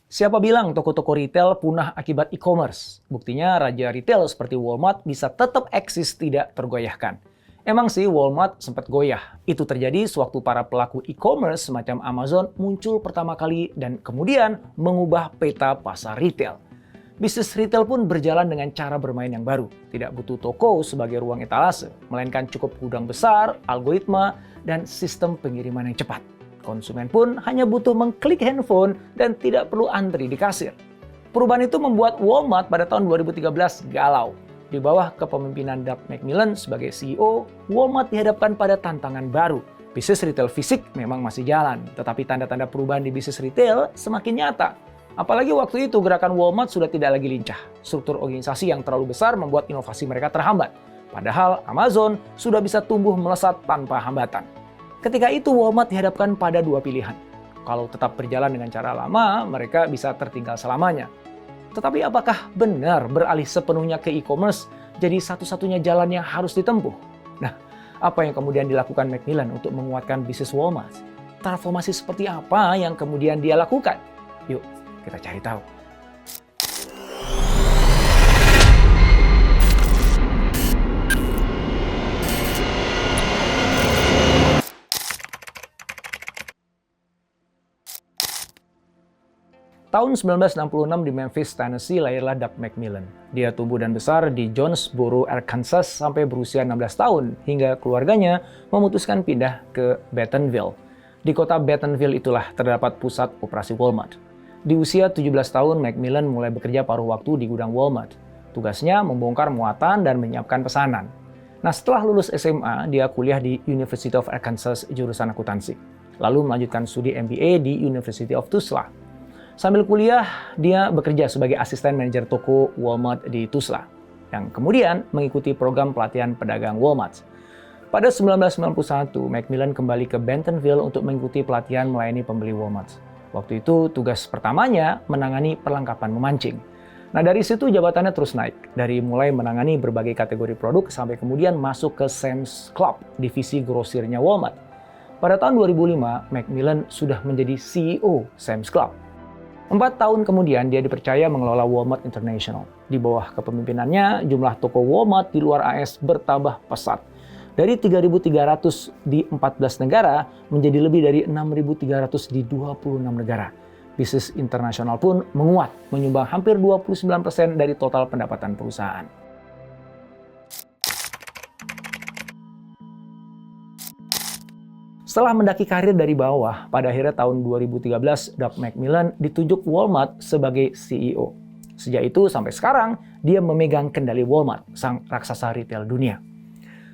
Siapa bilang toko-toko retail punah akibat e-commerce? Buktinya raja retail seperti Walmart bisa tetap eksis tidak tergoyahkan. Emang sih Walmart sempat goyah. Itu terjadi sewaktu para pelaku e-commerce semacam Amazon muncul pertama kali dan kemudian mengubah peta pasar retail. Bisnis retail pun berjalan dengan cara bermain yang baru. Tidak butuh toko sebagai ruang etalase, melainkan cukup gudang besar, algoritma, dan sistem pengiriman yang cepat. Konsumen pun hanya butuh mengklik handphone dan tidak perlu antri di kasir. Perubahan itu membuat Walmart pada tahun 2013 galau. Di bawah kepemimpinan Doug McMillon sebagai CEO, Walmart dihadapkan pada tantangan baru. Bisnis retail fisik memang masih jalan, tetapi tanda-tanda perubahan di bisnis retail semakin nyata. Apalagi waktu itu gerakan Walmart sudah tidak lagi lincah. Struktur organisasi yang terlalu besar membuat inovasi mereka terhambat. Padahal Amazon sudah bisa tumbuh melesat tanpa hambatan. Ketika itu Walmart dihadapkan pada dua pilihan. Kalau tetap berjalan dengan cara lama, mereka bisa tertinggal selamanya. Tetapi apakah benar beralih sepenuhnya ke e-commerce jadi satu-satunya jalan yang harus ditempuh? Nah, apa yang kemudian dilakukan McMillon untuk menguatkan bisnis Walmart? Transformasi seperti apa yang kemudian dia lakukan? Yuk, kita cari tahu. Tahun 1966 di Memphis, Tennessee, lahirlah Doug McMillon. Dia tumbuh dan besar di Jonesboro, Arkansas sampai berusia 16 tahun, hingga keluarganya memutuskan pindah ke Bentonville. Di kota Bentonville itulah terdapat pusat operasi Walmart. Di usia 17 tahun, McMillon mulai bekerja paruh waktu di gudang Walmart. Tugasnya membongkar muatan dan menyiapkan pesanan. Nah, setelah lulus SMA, dia kuliah di University of Arkansas jurusan akuntansi. Lalu melanjutkan studi MBA di University of Tulsa. Sambil kuliah, dia bekerja sebagai asisten manajer toko Walmart di Tulsa, yang kemudian mengikuti program pelatihan pedagang Walmart. Pada 1991, McMillon kembali ke Bentonville untuk mengikuti pelatihan melayani pembeli Walmart. Waktu itu, tugas pertamanya menangani perlengkapan memancing. Nah, dari situ jabatannya terus naik, dari mulai menangani berbagai kategori produk sampai kemudian masuk ke Sam's Club, divisi grosirnya Walmart. Pada tahun 2005, McMillon sudah menjadi CEO Sam's Club. 4 tahun kemudian dia dipercaya mengelola Walmart International. Di bawah kepemimpinannya, jumlah toko Walmart di luar AS bertambah pesat. Dari 3.300 di 14 negara menjadi lebih dari 6.300 di 26 negara. Bisnis internasional pun menguat, menyumbang hampir 29% dari total pendapatan perusahaan. Setelah mendaki karir dari bawah, pada akhirnya tahun 2013, Doug McMillon ditunjuk Walmart sebagai CEO. Sejak itu sampai sekarang, dia memegang kendali Walmart, sang raksasa retail dunia.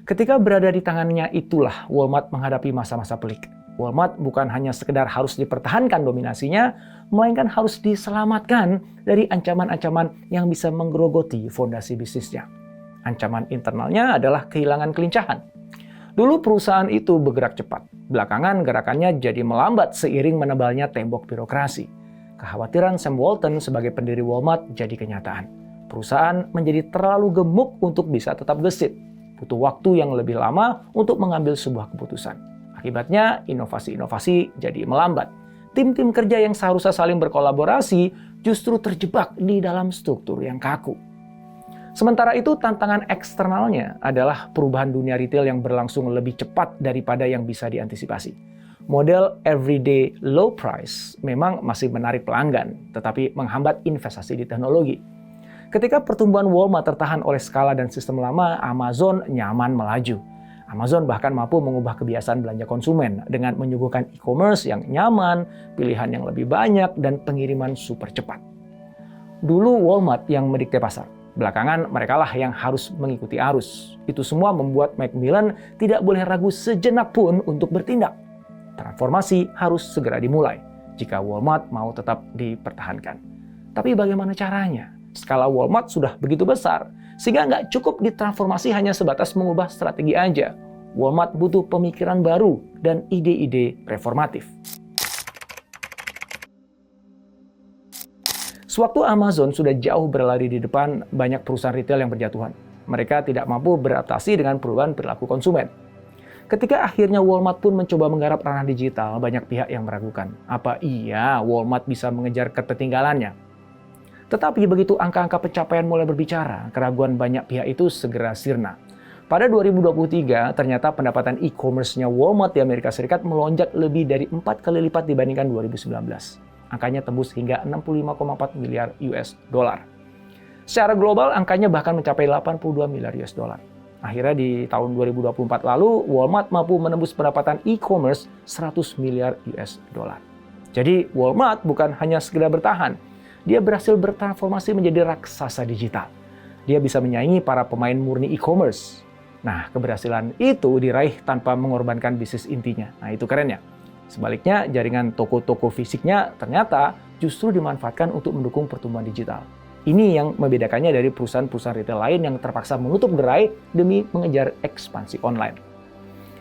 Ketika berada di tangannya itulah Walmart menghadapi masa-masa pelik. Walmart bukan hanya sekedar harus dipertahankan dominasinya, melainkan harus diselamatkan dari ancaman-ancaman yang bisa menggerogoti fondasi bisnisnya. Ancaman internalnya adalah kehilangan kelincahan. Dulu perusahaan itu bergerak cepat. Belakangan gerakannya jadi melambat seiring menebalnya tembok birokrasi. Kekhawatiran Sam Walton sebagai pendiri Walmart jadi kenyataan. Perusahaan menjadi terlalu gemuk untuk bisa tetap gesit. Butuh waktu yang lebih lama untuk mengambil sebuah keputusan. Akibatnya inovasi-inovasi jadi melambat. Tim-tim kerja yang seharusnya saling berkolaborasi justru terjebak di dalam struktur yang kaku. Sementara itu, tantangan eksternalnya adalah perubahan dunia retail yang berlangsung lebih cepat daripada yang bisa diantisipasi. Model everyday low price memang masih menarik pelanggan, tetapi menghambat investasi di teknologi. Ketika pertumbuhan Walmart tertahan oleh skala dan sistem lama, Amazon nyaman melaju. Amazon bahkan mampu mengubah kebiasaan belanja konsumen dengan menyuguhkan e-commerce yang nyaman, pilihan yang lebih banyak, dan pengiriman super cepat. Dulu Walmart yang mendikte pasar. Belakangan merekalah yang harus mengikuti arus. Itu semua membuat McMillon tidak boleh ragu sejenak pun untuk bertindak. Transformasi harus segera dimulai jika Walmart mau tetap dipertahankan. Tapi bagaimana caranya? Skala Walmart sudah begitu besar, sehingga nggak cukup ditransformasi hanya sebatas mengubah strategi aja. Walmart butuh pemikiran baru dan ide-ide reformatif. Sewaktu Amazon sudah jauh berlari di depan, banyak perusahaan retail yang berjatuhan. Mereka tidak mampu beradaptasi dengan perubahan perilaku konsumen. Ketika akhirnya Walmart pun mencoba menggarap ranah digital, banyak pihak yang meragukan, apa iya Walmart bisa mengejar ketertinggalannya? Tetapi begitu angka-angka pencapaian mulai berbicara, keraguan banyak pihak itu segera sirna. Pada 2023, ternyata pendapatan e-commerce-nya Walmart di Amerika Serikat melonjak lebih dari 4 kali lipat dibandingkan 2019. Angkanya tembus hingga 65,4 miliar US dollar. Secara global, angkanya bahkan mencapai 82 miliar US dollar. Akhirnya di tahun 2024 lalu, Walmart mampu menembus pendapatan e-commerce 100 miliar US dollar. Jadi Walmart bukan hanya sekedar bertahan, dia berhasil bertransformasi menjadi raksasa digital. Dia bisa menyaingi para pemain murni e-commerce. Nah, keberhasilan itu diraih tanpa mengorbankan bisnis intinya. Nah, itu keren ya. Sebaliknya, jaringan toko-toko fisiknya ternyata justru dimanfaatkan untuk mendukung pertumbuhan digital. Ini yang membedakannya dari perusahaan-perusahaan retail lain yang terpaksa menutup gerai demi mengejar ekspansi online.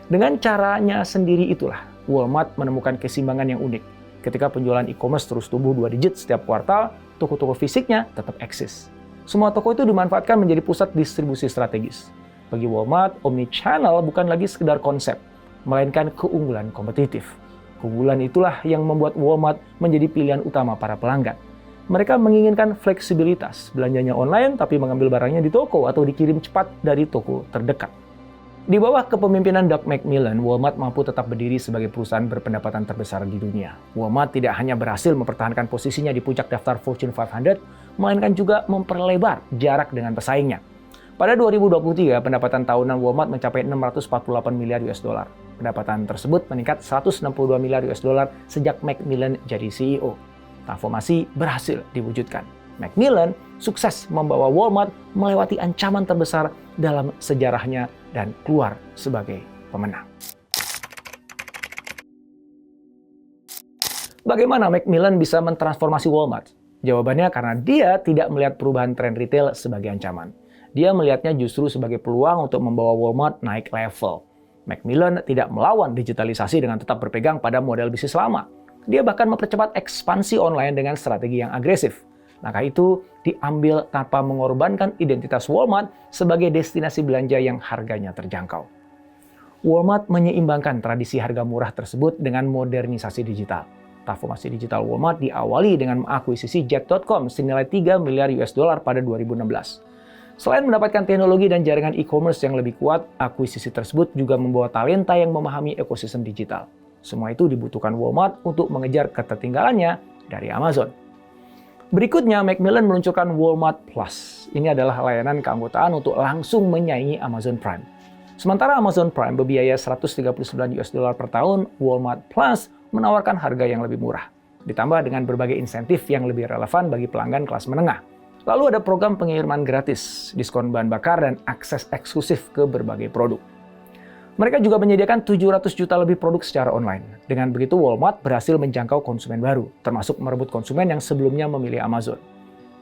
Dengan caranya sendiri itulah, Walmart menemukan keseimbangan yang unik. Ketika penjualan e-commerce terus tumbuh 2 digit setiap kuartal, toko-toko fisiknya tetap eksis. Semua toko itu dimanfaatkan menjadi pusat distribusi strategis. Bagi Walmart, omnichannel bukan lagi sekedar konsep, melainkan keunggulan kompetitif. Keunggulan itulah yang membuat Walmart menjadi pilihan utama para pelanggan. Mereka menginginkan fleksibilitas, belanjanya online tapi mengambil barangnya di toko atau dikirim cepat dari toko terdekat. Di bawah kepemimpinan Doug McMillon, Walmart mampu tetap berdiri sebagai perusahaan berpendapatan terbesar di dunia. Walmart tidak hanya berhasil mempertahankan posisinya di puncak daftar Fortune 500, melainkan juga memperlebar jarak dengan pesaingnya. Pada 2023, pendapatan tahunan Walmart mencapai 648 miliar US dollar. Pendapatan tersebut meningkat 162 miliar US dollar sejak McMillon jadi CEO. Transformasi berhasil diwujudkan. McMillon sukses membawa Walmart melewati ancaman terbesar dalam sejarahnya dan keluar sebagai pemenang. Bagaimana McMillon bisa mentransformasi Walmart? Jawabannya karena dia tidak melihat perubahan tren retail sebagai ancaman. Dia melihatnya justru sebagai peluang untuk membawa Walmart naik level. McMillon tidak melawan digitalisasi dengan tetap berpegang pada model bisnis lama. Dia bahkan mempercepat ekspansi online dengan strategi yang agresif. Langkah itu diambil tanpa mengorbankan identitas Walmart sebagai destinasi belanja yang harganya terjangkau. Walmart menyeimbangkan tradisi harga murah tersebut dengan modernisasi digital. Transformasi digital Walmart diawali dengan mengakuisisi Jet.com senilai 3 miliar US dollar pada 2016. Selain mendapatkan teknologi dan jaringan e-commerce yang lebih kuat, akuisisi tersebut juga membawa talenta yang memahami ekosistem digital. Semua itu dibutuhkan Walmart untuk mengejar ketertinggalannya dari Amazon. Berikutnya, McMillon meluncurkan Walmart Plus. Ini adalah layanan keanggotaan untuk langsung menyaingi Amazon Prime. Sementara Amazon Prime berbiaya 139 US dollar per tahun, Walmart Plus menawarkan harga yang lebih murah, ditambah dengan berbagai insentif yang lebih relevan bagi pelanggan kelas menengah. Lalu ada program pengiriman gratis, diskon bahan bakar, dan akses eksklusif ke berbagai produk. Mereka juga menyediakan 700 juta lebih produk secara online. Dengan begitu, Walmart berhasil menjangkau konsumen baru, termasuk merebut konsumen yang sebelumnya memilih Amazon.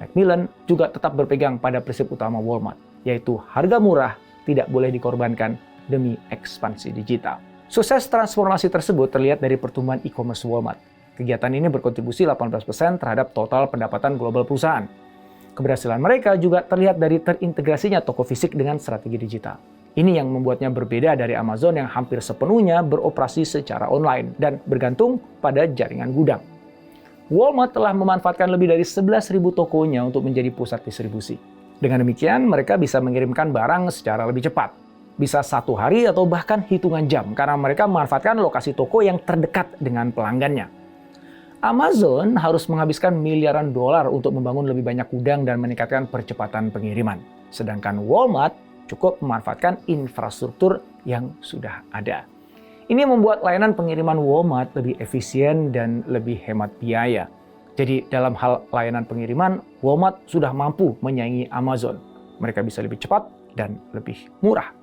McMillon juga tetap berpegang pada prinsip utama Walmart, yaitu harga murah tidak boleh dikorbankan demi ekspansi digital. Sukses transformasi tersebut terlihat dari pertumbuhan e-commerce Walmart. Kegiatan ini berkontribusi 18% terhadap total pendapatan global perusahaan. Keberhasilan mereka juga terlihat dari terintegrasinya toko fisik dengan strategi digital. Ini yang membuatnya berbeda dari Amazon yang hampir sepenuhnya beroperasi secara online dan bergantung pada jaringan gudang. Walmart telah memanfaatkan lebih dari 11.000 tokonya untuk menjadi pusat distribusi. Dengan demikian, mereka bisa mengirimkan barang secara lebih cepat. Bisa 1 hari atau bahkan hitungan jam karena mereka memanfaatkan lokasi toko yang terdekat dengan pelanggannya. Amazon harus menghabiskan miliaran dolar untuk membangun lebih banyak gudang dan meningkatkan percepatan pengiriman. Sedangkan Walmart cukup memanfaatkan infrastruktur yang sudah ada. Ini membuat layanan pengiriman Walmart lebih efisien dan lebih hemat biaya. Jadi dalam hal layanan pengiriman, Walmart sudah mampu menyaingi Amazon. Mereka bisa lebih cepat dan lebih murah.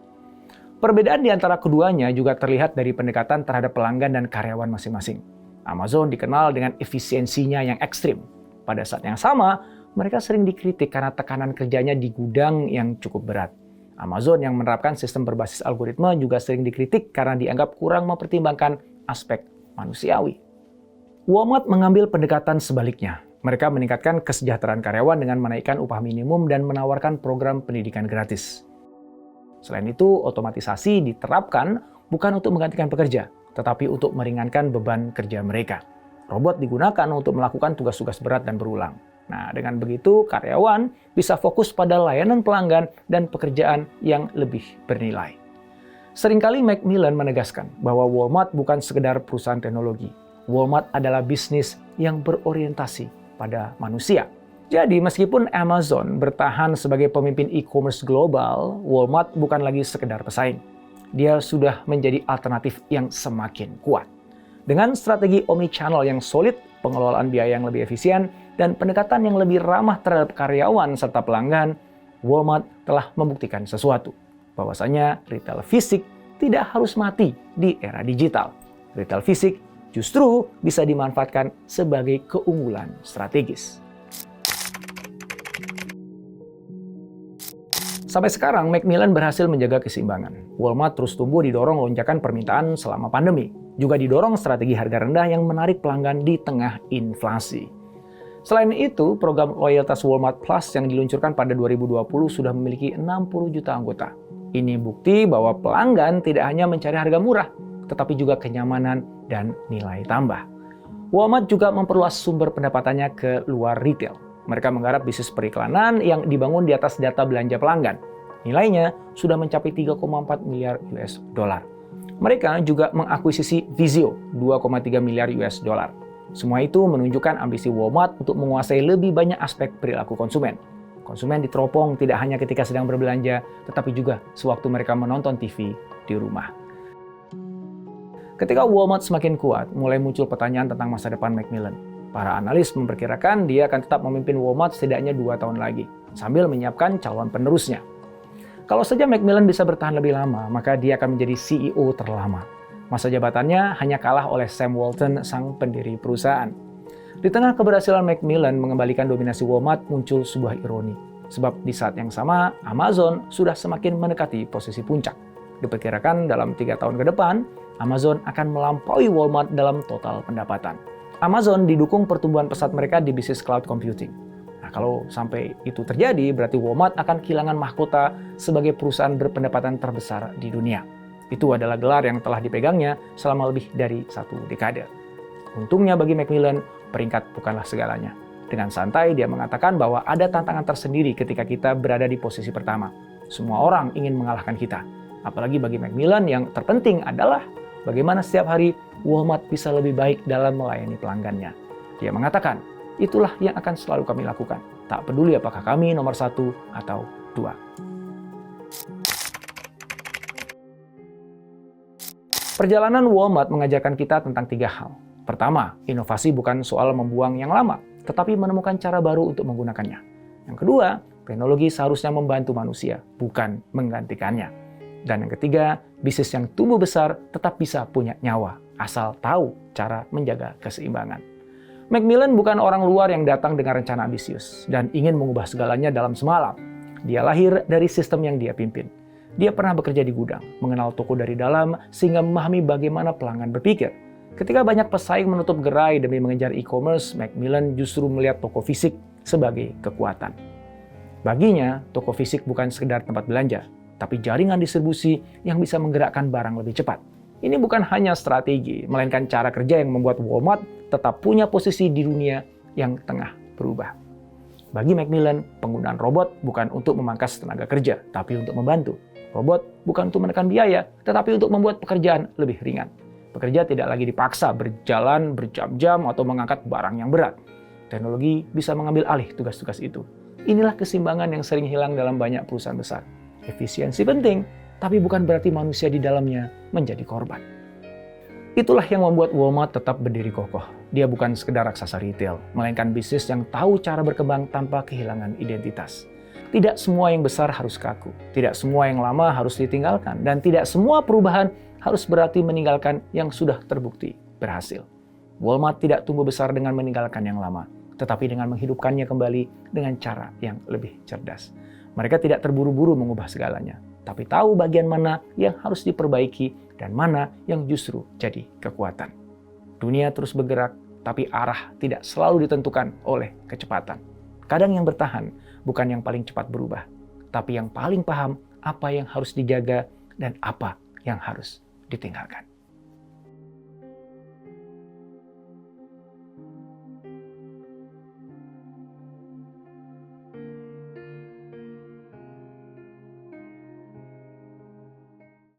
Perbedaan di antara keduanya juga terlihat dari pendekatan terhadap pelanggan dan karyawan masing-masing. Amazon dikenal dengan efisiensinya yang ekstrim. Pada saat yang sama, mereka sering dikritik karena tekanan kerjanya di gudang yang cukup berat. Amazon yang menerapkan sistem berbasis algoritma juga sering dikritik karena dianggap kurang mempertimbangkan aspek manusiawi. Walmart mengambil pendekatan sebaliknya. Mereka meningkatkan kesejahteraan karyawan dengan menaikkan upah minimum dan menawarkan program pendidikan gratis. Selain itu, otomatisasi diterapkan bukan untuk menggantikan pekerja, tetapi untuk meringankan beban kerja mereka. Robot digunakan untuk melakukan tugas-tugas berat dan berulang. Nah, dengan begitu karyawan bisa fokus pada layanan pelanggan dan pekerjaan yang lebih bernilai. Seringkali Macmillan menegaskan bahwa Walmart bukan sekedar perusahaan teknologi. Walmart adalah bisnis yang berorientasi pada manusia. Jadi meskipun Amazon bertahan sebagai pemimpin e-commerce global, Walmart bukan lagi sekedar pesaing. Dia sudah menjadi alternatif yang semakin kuat. Dengan strategi omnichannel yang solid, pengelolaan biaya yang lebih efisien, dan pendekatan yang lebih ramah terhadap karyawan serta pelanggan, Walmart telah membuktikan sesuatu. Bahwasanya retail fisik tidak harus mati di era digital. Retail fisik justru bisa dimanfaatkan sebagai keunggulan strategis. Sampai sekarang, Macmillan berhasil menjaga keseimbangan. Walmart terus tumbuh didorong lonjakan permintaan selama pandemi. Juga didorong strategi harga rendah yang menarik pelanggan di tengah inflasi. Selain itu, program loyalitas Walmart Plus yang diluncurkan pada 2020 sudah memiliki 60 juta anggota. Ini bukti bahwa pelanggan tidak hanya mencari harga murah, tetapi juga kenyamanan dan nilai tambah. Walmart juga memperluas sumber pendapatannya ke luar retail. Mereka menggarap bisnis periklanan yang dibangun di atas data belanja pelanggan. Nilainya sudah mencapai 3,4 miliar US dollar. Mereka juga mengakuisisi Vizio 2,3 miliar US dollar. Semua itu menunjukkan ambisi Walmart untuk menguasai lebih banyak aspek perilaku konsumen. Konsumen diteropong tidak hanya ketika sedang berbelanja, tetapi juga sewaktu mereka menonton TV di rumah. Ketika Walmart semakin kuat, mulai muncul pertanyaan tentang masa depan Macmillan. Para analis memperkirakan dia akan tetap memimpin Walmart setidaknya 2 tahun lagi, sambil menyiapkan calon penerusnya. Kalau saja Macmillan bisa bertahan lebih lama, maka dia akan menjadi CEO terlama. Masa jabatannya hanya kalah oleh Sam Walton, sang pendiri perusahaan. Di tengah keberhasilan Macmillan mengembalikan dominasi Walmart, muncul sebuah ironi. Sebab di saat yang sama, Amazon sudah semakin mendekati posisi puncak. Diperkirakan dalam 3 tahun ke depan, Amazon akan melampaui Walmart dalam total pendapatan. Amazon didukung pertumbuhan pesat mereka di bisnis cloud computing. Nah, kalau sampai itu terjadi, berarti Walmart akan kehilangan mahkota sebagai perusahaan berpendapatan terbesar di dunia. Itu adalah gelar yang telah dipegangnya selama lebih dari 1 dekade. Untungnya bagi Macmillan, peringkat bukanlah segalanya. Dengan santai, dia mengatakan bahwa ada tantangan tersendiri ketika kita berada di posisi pertama. Semua orang ingin mengalahkan kita. Apalagi bagi Macmillan, yang terpenting adalah bagaimana setiap hari Walmart bisa lebih baik dalam melayani pelanggannya. Dia mengatakan, itulah yang akan selalu kami lakukan. Tak peduli apakah kami nomor 1 atau 2. Perjalanan Walmart mengajarkan kita tentang 3 hal. Pertama, inovasi bukan soal membuang yang lama, tetapi menemukan cara baru untuk menggunakannya. Yang kedua, teknologi seharusnya membantu manusia, bukan menggantikannya. Dan yang ketiga, bisnis yang tumbuh besar tetap bisa punya nyawa, asal tahu cara menjaga keseimbangan. Macmillan bukan orang luar yang datang dengan rencana ambisius dan ingin mengubah segalanya dalam semalam. Dia lahir dari sistem yang dia pimpin. Dia pernah bekerja di gudang, mengenal toko dari dalam, sehingga memahami bagaimana pelanggan berpikir. Ketika banyak pesaing menutup gerai demi mengejar e-commerce, Macmillan justru melihat toko fisik sebagai kekuatan. Baginya, toko fisik bukan sekedar tempat belanja, tapi jaringan distribusi yang bisa menggerakkan barang lebih cepat. Ini bukan hanya strategi, melainkan cara kerja yang membuat Walmart tetap punya posisi di dunia yang tengah berubah. Bagi Macmillan, penggunaan robot bukan untuk memangkas tenaga kerja, tapi untuk membantu. Robot bukan untuk menekan biaya, tetapi untuk membuat pekerjaan lebih ringan. Pekerja tidak lagi dipaksa berjalan berjam-jam atau mengangkat barang yang berat. Teknologi bisa mengambil alih tugas-tugas itu. Inilah keseimbangan yang sering hilang dalam banyak perusahaan besar. Efisiensi penting, tapi bukan berarti manusia di dalamnya menjadi korban. Itulah yang membuat Walmart tetap berdiri kokoh. Dia bukan sekedar raksasa retail, melainkan bisnis yang tahu cara berkembang tanpa kehilangan identitas. Tidak semua yang besar harus kaku, tidak semua yang lama harus ditinggalkan, dan tidak semua perubahan harus berarti meninggalkan yang sudah terbukti berhasil. Walmart tidak tumbuh besar dengan meninggalkan yang lama, tetapi dengan menghidupkannya kembali dengan cara yang lebih cerdas. Mereka tidak terburu-buru mengubah segalanya, tapi tahu bagian mana yang harus diperbaiki dan mana yang justru jadi kekuatan. Dunia terus bergerak, tapi arah tidak selalu ditentukan oleh kecepatan. Kadang yang bertahan bukan yang paling cepat berubah, tapi yang paling paham apa yang harus dijaga dan apa yang harus ditinggalkan.